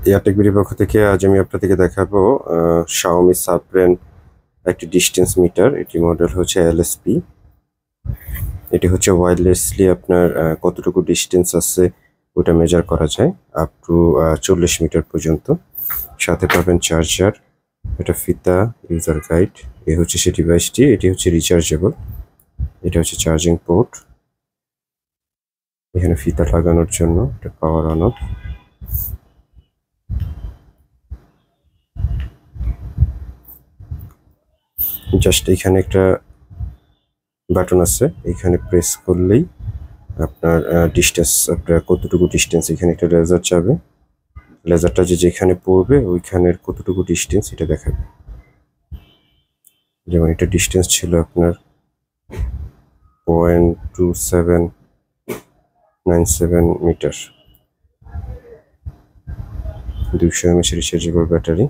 এয়ারটেক বিডির পক্ষ থেকে আজ আমি আপনাদেরকে দেখাবো Xiaomi Subbrand একটি ডিস্টেন্স মিটার। এটি মডেল হচ্ছে LSP। এটি হচ্ছে ওয়্যারলেসলি আপনার কতটুকু ডিস্টেন্স আছে ওটা মেজার করা যায় আপ টু 40 মিটার পর্যন্ত। সাথে পাবেন চার্জার, এটা ফিতা, ইউজার গাইড। এই হচ্ছে সেই ডিভাইসটি। এটি হচ্ছে রিচার্জেবল। এটা হচ্ছে চার্জিং পোর্ট, এখানে ফিতা লাগানোর জন্য এটা পাওয়ার অন অফ। জাস্ট এখানে একটা বাটন আছে, এখানে প্রেস করলেই আপনার ডিস্টেন্স, আপনার কতটুকু ডিস্টেন্স, এখানে একটা লেজার যাবে, লেজারটা যেখানে পড়বে ওইখানের কতটুকু ডিস্টেন্স এটা দেখাবে। যেমন এটা ডিস্টেন্স ছিল আপনার 0.2797 মিটার। 200 mAh rechargeable battery.